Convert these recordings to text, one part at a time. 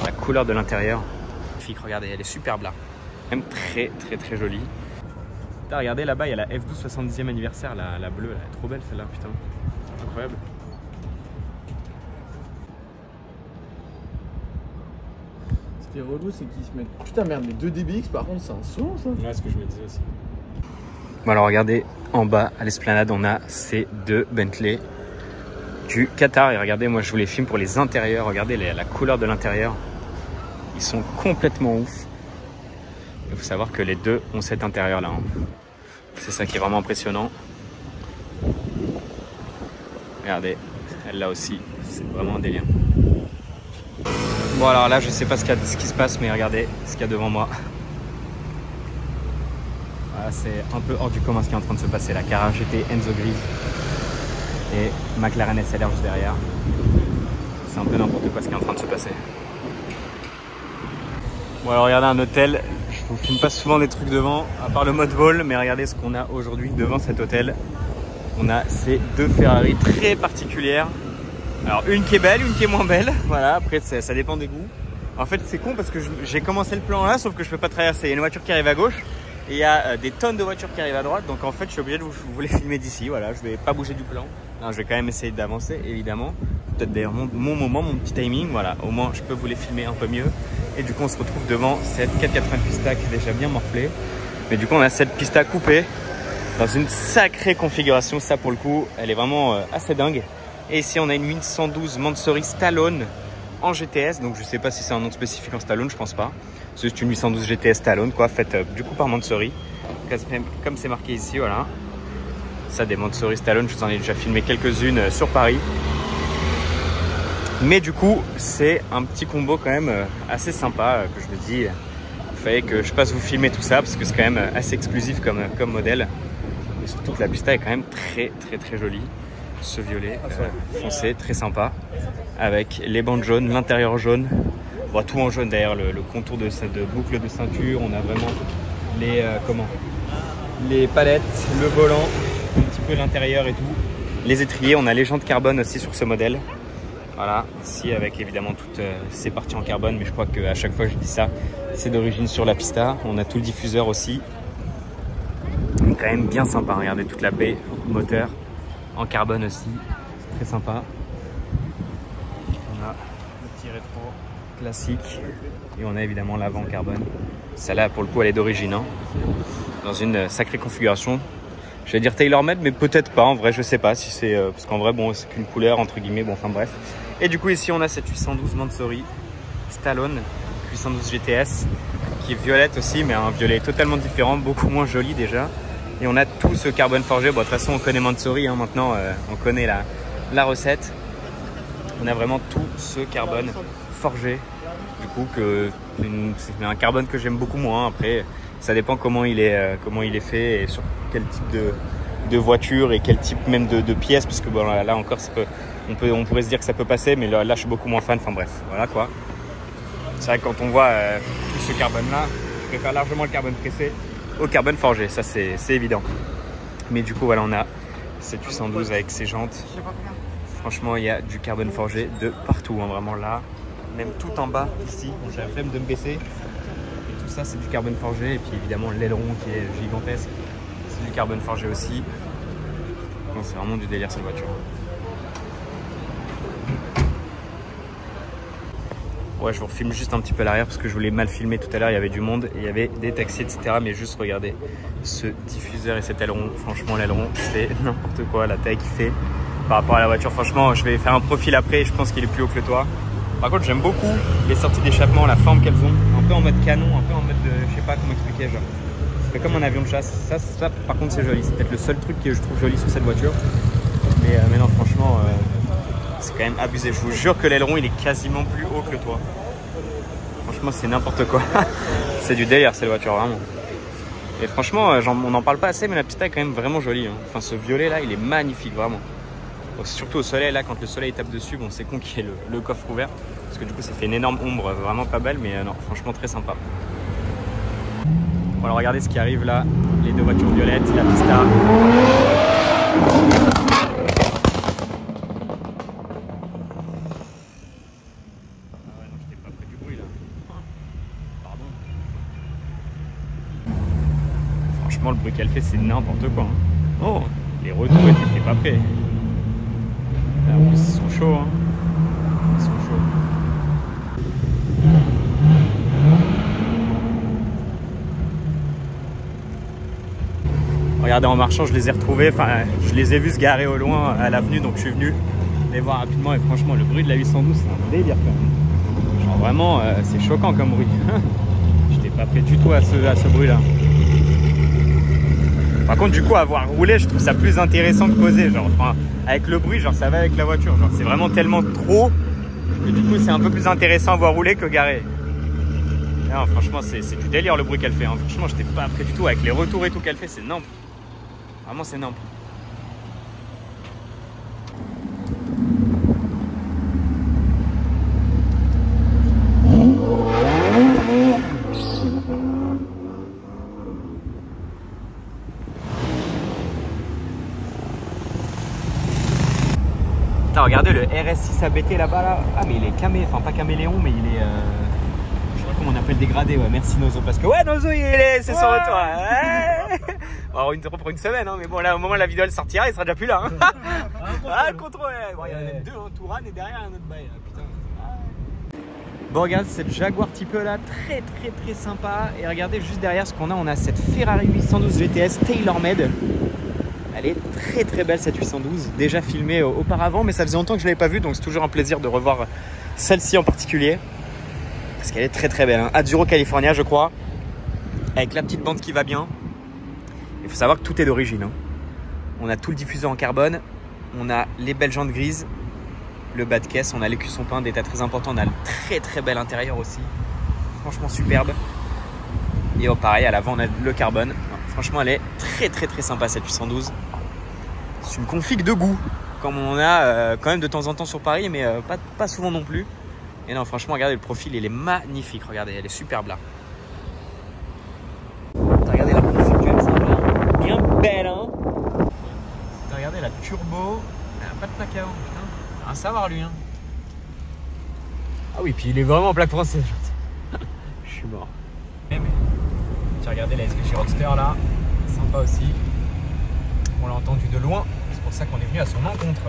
La couleur de l'intérieur. Regardez, elle est superbe là. Même très jolie. Putain, regardez là-bas, il y a la F12 70e anniversaire, la bleue, là. Elle est trop belle celle-là, putain. Incroyable. Ce qui est relou, c'est qu'ils se mettent. Putain, merde, les 2 DBX, par contre, c'est un saut ça. Ouais, ce que je me disais aussi. Bon, alors regardez, en bas à l'esplanade, on a ces 2 Bentley du Qatar. Et regardez, moi je vous les filme pour les intérieurs. Regardez la couleur de l'intérieur. Ils sont complètement ouf. Il faut savoir que les 2 ont cet intérieur là. Hein. C'est ça qui est vraiment impressionnant. Regardez, elle là aussi, c'est vraiment un délire. Bon alors là, je sais pas ce qui se passe, mais regardez ce qu'il y a devant moi. Voilà, c'est un peu hors du commun ce qui est en train de se passer. La Carrara GT Enzo grise et McLaren SLR juste derrière. C'est un peu n'importe quoi ce qui est en train de se passer. Bon alors regardez un hôtel, je vous filme pas souvent des trucs devant, à part le mode vol, mais regardez ce qu'on a aujourd'hui devant cet hôtel. On a ces 2 Ferrari très particulières. Alors une qui est belle, une qui est moins belle, voilà, après ça dépend des goûts. En fait c'est con parce que j'ai commencé le plan là, sauf que je peux pas traverser. Il y a une voiture qui arrive à gauche et il y a des tonnes de voitures qui arrivent à droite, donc en fait je suis obligé de vous les filmer d'ici, voilà, je vais pas bouger du plan. Non, je vais quand même essayer d'avancer évidemment. Peut-être d'ailleurs mon moment, mon petit timing, voilà, au moins je peux vous les filmer un peu mieux. Et du coup on se retrouve devant cette 480 Pista qui est déjà bien morflée. Mais du coup on a cette Pista coupée dans une sacrée configuration, ça pour le coup elle est vraiment assez dingue. Et ici on a une 1112 Mansory Stallone en GTS, donc je sais pas si c'est un nom spécifique en Stallone, je pense pas. C'est juste une 812 GTS Stallone quoi, faite du coup par Mansory, comme c'est marqué ici, voilà. Ça des Mansory Stallone, je vous en ai déjà filmé quelques-unes sur Paris. Mais du coup, c'est un petit combo quand même assez sympa que je me dis, il fallait que je passe vous filmer tout ça parce que c'est quand même assez exclusif comme modèle. Et surtout que la Pista est quand même très jolie. Ce violet foncé, très sympa, avec les bandes jaunes, l'intérieur jaune. Bon, tout en jaune d'ailleurs, le contour de boucle de ceinture. On a vraiment les palettes, le volant, un petit peu l'intérieur et tout. Les étriers, on a les jantes carbone aussi sur ce modèle. Voilà, ici avec évidemment toutes ces parties en carbone, mais je crois qu'à chaque fois que je dis ça, c'est d'origine sur la Pista. On a tout le diffuseur aussi. C'est quand même bien sympa, regardez toute la baie moteur en carbone aussi, c'est très sympa. On a le petit rétro classique et on a évidemment l'avant en carbone. Celle-là pour le coup elle est d'origine, hein, dans une sacrée configuration. Je vais dire tailor-made, mais peut-être pas en vrai, je sais pas si c'est parce qu'en vrai bon c'est qu'une couleur entre guillemets, bon enfin bref. Et du coup ici on a cette 812 Mansory Stallone 812 GTS qui est violette aussi, mais un violet totalement différent, beaucoup moins joli déjà. Et on a tout ce carbone forgé. Bon, de toute façon on connaît Mansory, hein, maintenant on connaît la recette. On a vraiment tout ce carbone forgé, du coup c'est un carbone que j'aime beaucoup moins. Après ça dépend comment il est fait et sur quel type de voiture et quel type même de pièces, parce que bon, là encore on pourrait se dire que ça peut passer, mais là je suis beaucoup moins fan. Enfin bref, voilà quoi. C'est vrai que quand on voit tout ce carbone là, je préfère largement le carbone pressé au carbone forgé, ça c'est évident. Mais du coup voilà, on a cette 812 avec ses jantes. Franchement il y a du carbone forgé de partout, hein, vraiment là, même tout en bas ici. J'ai la flemme de me baisser. Et tout ça c'est du carbone forgé. Et puis évidemment l'aileron qui est gigantesque, c'est du carbone forgé aussi. C'est vraiment du délire cette voiture. Ouais, je vous refilme juste un petit peu l'arrière parce que je voulais mal filmer tout à l'heure, il y avait du monde et il y avait des taxis, etc. Mais juste regardez ce diffuseur et cet aileron. Franchement, l'aileron, c'est n'importe quoi, la taille qu'il fait par rapport à la voiture. Franchement, je vais faire un profil après et je pense qu'il est plus haut que le toit. Par contre, j'aime beaucoup les sorties d'échappement, la forme qu'elles ont. Un peu en mode canon, un peu en mode de, je sais pas comment expliquer, genre. C'est comme un avion de chasse. Ça par contre, c'est joli. C'est peut-être le seul truc que je trouve joli sur cette voiture. Mais non, franchement, c'est quand même abusé. Je vous jure que l'aileron, il est quasiment plus haut que le toit. Franchement, c'est n'importe quoi. C'est du délire, cette voiture, vraiment. Et franchement, on n'en parle pas assez, mais la Pista est quand même vraiment jolie. Hein. Enfin, ce violet là, il est magnifique, vraiment. Donc, surtout au soleil, là, quand le soleil tape dessus, bon, c'est con qu'il y ait le coffre ouvert. Parce que du coup, ça fait une énorme ombre, vraiment pas belle, mais non, franchement, très sympa. Bon, alors regardez ce qui arrive là. Les deux voitures violettes, la Pista. bruit qu'elle fait, c'est n'importe quoi. Hein. Oh, les retours et tout, t'es pas prêt. Là, en plus, ils sont chauds. Hein. Ils sont chauds. Regardez, en marchant, je les ai retrouvés. Enfin, je les ai vus se garer au loin à l'avenue, donc je suis venu les voir rapidement. Et franchement, le bruit de la 812, c'est un délire quand même. Genre vraiment, c'est choquant comme bruit. J'étais pas prêt du tout à ce bruit-là. Par contre, du coup, avoir roulé, je trouve ça plus intéressant que poser. Genre, enfin, avec le bruit, genre, ça va avec la voiture. Genre, c'est vraiment tellement trop que du coup, c'est un peu plus intéressant à voir rouler que garer. Non, franchement, c'est du délire le bruit qu'elle fait. Hein. Franchement, j'étais pas prêt du tout. Avec les retours et tout qu'elle fait, c'est nimp. Vraiment, c'est nimp. Putain, regardez le RS6 ABT là-bas là. Ah mais il est camé, enfin pas caméléon mais il est je sais pas comment on appelle dégradé, ouais, merci Nozo. Parce que ouais Nozo c'est son retour. Ouais. Bon, pour une semaine hein, mais bon là au moment où la vidéo elle sortira il sera déjà plus là. Hein. Ah le contrôle, bon, il y en a deux en Touran et derrière un autre bail là, putain. Bon regarde cette Jaguar type là, très sympa. Et regardez juste derrière ce qu'on a, on a cette Ferrari 812 GTS TaylorMade. Elle est très belle cette 812, déjà filmée auparavant, mais ça faisait longtemps que je ne l'avais pas vue, donc c'est toujours un plaisir de revoir celle-ci en particulier. Parce qu'elle est très belle, hein. Azzurro California je crois, avec la petite bande qui va bien. Il faut savoir que tout est d'origine. Hein. On a tout le diffuseur en carbone, on a les belles jantes grises, le bas de caisse, on a l'écusson peint d'état très important, on a le très bel intérieur aussi, franchement superbe. Et oh, pareil, à l'avant on a le carbone. Franchement, elle est très sympa cette 812. C'est une config de goût, comme on a quand même de temps en temps sur Paris, mais pas souvent non plus. Et non, franchement, regardez le profil, il est magnifique. Regardez, elle est superbe là. Regardez la config du M5, bien belle, hein. Regardez la turbo, elle n'a pas de plaque à eau, putain. À savoir lui, hein. Ah oui, puis il est vraiment en plaque française. Je suis mort. Regardez la SVG Roadster là, sympa aussi. On l'a entendu de loin, c'est pour ça qu'on est venu à son encontre.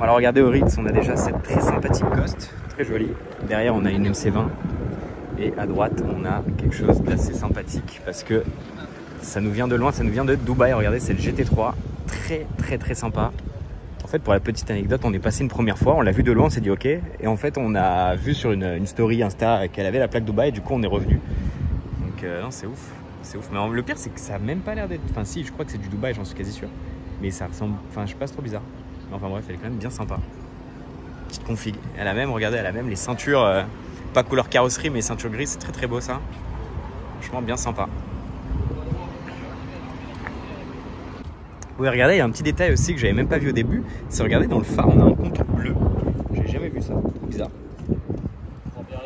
Alors regardez au Ritz, on a déjà cette très sympathique Ghost, très jolie. Derrière on a une MC20 et à droite on a quelque chose d'assez sympathique parce que ça nous vient de loin, ça nous vient de Dubaï. Regardez, c'est le GT3, très sympa. En fait, pour la petite anecdote, on est passé une première fois, on l'a vu de loin, on s'est dit ok, et en fait on a vu sur une story Insta qu'elle avait la plaque Dubaï et du coup on est revenu. Donc non, c'est ouf, c'est ouf. Mais le pire c'est que ça a même pas l'air d'être, enfin si, je crois que c'est du Dubaï, j'en suis quasi sûr, mais ça ressemble, enfin je sais pas, c'est trop bizarre. Enfin bref, elle est quand même bien sympa. Petite config. Elle a même, regardez, elle a même les ceintures, pas couleur carrosserie, mais ceintures grises, c'est très beau ça. Franchement bien sympa. Oui, regardez, il y a un petit détail aussi que j'avais même pas vu au début. C'est regardez, dans le phare, on a un contour bleu. J'ai jamais vu ça, trop bizarre.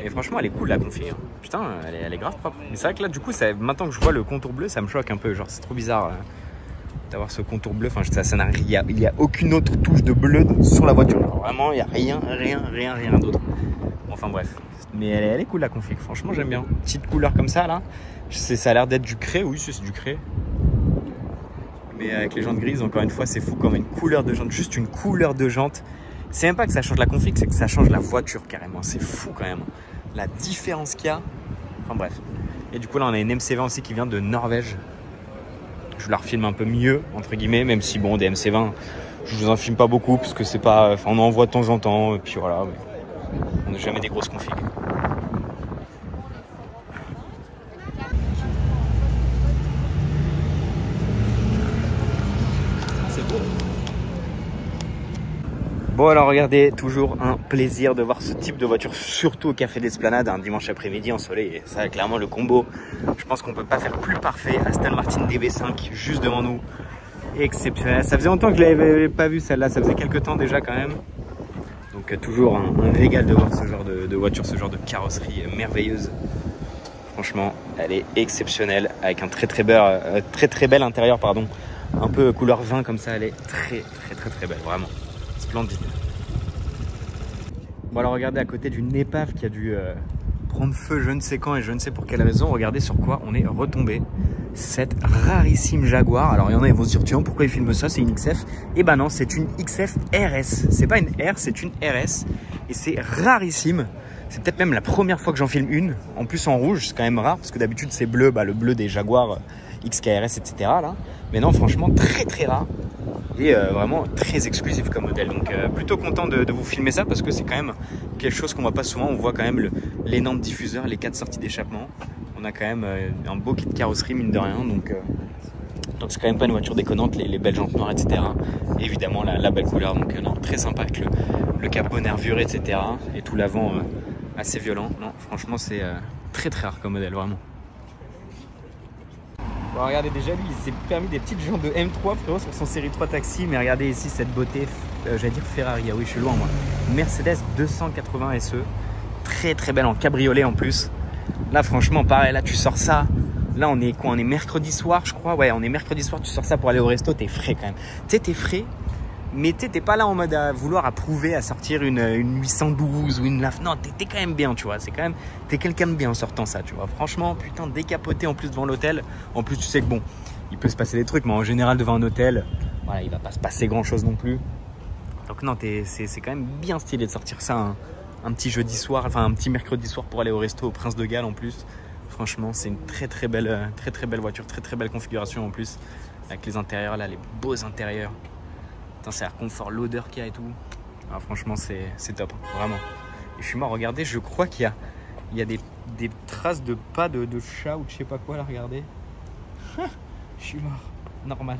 Et franchement, elle est cool la config. Hein. Putain, elle est grave propre. Mais c'est vrai que là, du coup, maintenant que je vois le contour bleu, ça me choque un peu. Genre, c'est trop bizarre. D'avoir ce contour bleu, enfin ça n'a rien, il y a aucune autre touche de bleu sur la voiture. Alors, vraiment, il y a rien d'autre. Enfin bref, mais elle est cool la config. Franchement, j'aime bien. Petite couleur comme ça là. Ça a l'air d'être du craie, oui, c'est du craie. Mais avec les jantes grises, encore une fois, c'est fou comme une couleur de jante, juste une couleur de jante. C'est même pas que ça change la config, c'est que ça change la voiture carrément. C'est fou quand même. La différence qu'il y a. Enfin bref. Et du coup là, on a une MC20 aussi qui vient de Norvège. Je la refilme un peu mieux, entre guillemets, même si bon, des MC20, je vous en filme pas beaucoup, parce que c'est pas. Enfin, on en voit de temps en temps, et puis voilà, mais on n'a jamais des grosses configs. C'est beau. Bon alors regardez, toujours un plaisir de voir ce type de voiture, surtout au Café d'Esplanade, un dimanche après-midi ensoleillé. Ça, clairement le combo, je pense qu'on peut pas faire plus parfait. Aston Martin DB5 juste devant nous, exceptionnel. Ça faisait longtemps que je l'avais pas vu celle-là, ça faisait quelques temps déjà quand même. Donc toujours un régal de voir ce genre de voiture, ce genre de carrosserie merveilleuse. Franchement, elle est exceptionnelle avec un très bel intérieur, pardon. Un peu couleur vin comme ça, elle est très belle, vraiment splendide. Bon alors regardez à côté d'une épave qui a dû prendre feu je ne sais quand et je ne sais pour quelle raison, regardez sur quoi on est retombé. Cette rarissime Jaguar. Alors il y en a ils vont se dire tiens pourquoi ils filment ça, c'est une XF. Et ben non, c'est une XF RS, c'est pas une R, c'est une RS et c'est rarissime. C'est peut-être même la première fois que j'en filme une, en plus en rouge, c'est quand même rare parce que d'habitude c'est bleu, le bleu des Jaguar XKRS etc. là. Mais non franchement très rare et vraiment très exclusif comme modèle. Donc plutôt content de vous filmer ça parce que c'est quand même quelque chose qu'on voit pas souvent. On voit quand même l'énorme diffuseur, les 4 sorties d'échappement. On a quand même un beau kit de carrosserie mine de rien. Donc c'est quand même pas une voiture déconnante, les belles jantes noires etc. Et évidemment la belle couleur, donc non, très sympa avec le capot nervuré etc. Et tout l'avant assez violent. Non franchement c'est très rare comme modèle vraiment. Bon, regardez déjà lui il s'est permis des petites jantes de M3 frérot sur son série 3 taxi. Mais regardez ici cette beauté, j'allais dire Ferrari, ah oui je suis loin moi. Mercedes 280 SE, très belle en cabriolet en plus. Là franchement pareil, là tu sors ça. Là on est quoi, on est mercredi soir je crois. Ouais on est mercredi soir, tu sors ça pour aller au resto, t'es frais quand même. Tu sais t'es frais, mais t'es pas là en mode à vouloir approuver à sortir une 812 ou une LAF. Non t'es quand même bien tu vois, c'est quand même, t'es quelqu'un de bien en sortant ça tu vois. Franchement putain décapoté en plus devant l'hôtel. En plus tu sais que bon, il peut se passer des trucs mais en général devant un hôtel, voilà il va pas se passer grand chose non plus. Donc non c'est quand même bien stylé de sortir ça un petit jeudi soir, enfin un petit mercredi soir pour aller au resto au Prince de Galles en plus. Franchement c'est une très belle voiture, très belle configuration en plus. Avec les intérieurs là, les beaux intérieurs. Putain, c'est l'air confort, l'odeur qu'il y a et tout. Ah, franchement c'est top, vraiment. Et je suis mort, regardez, je crois qu'il y a des traces de pas de chat ou de je sais pas quoi là, regardez. Je suis mort, normal.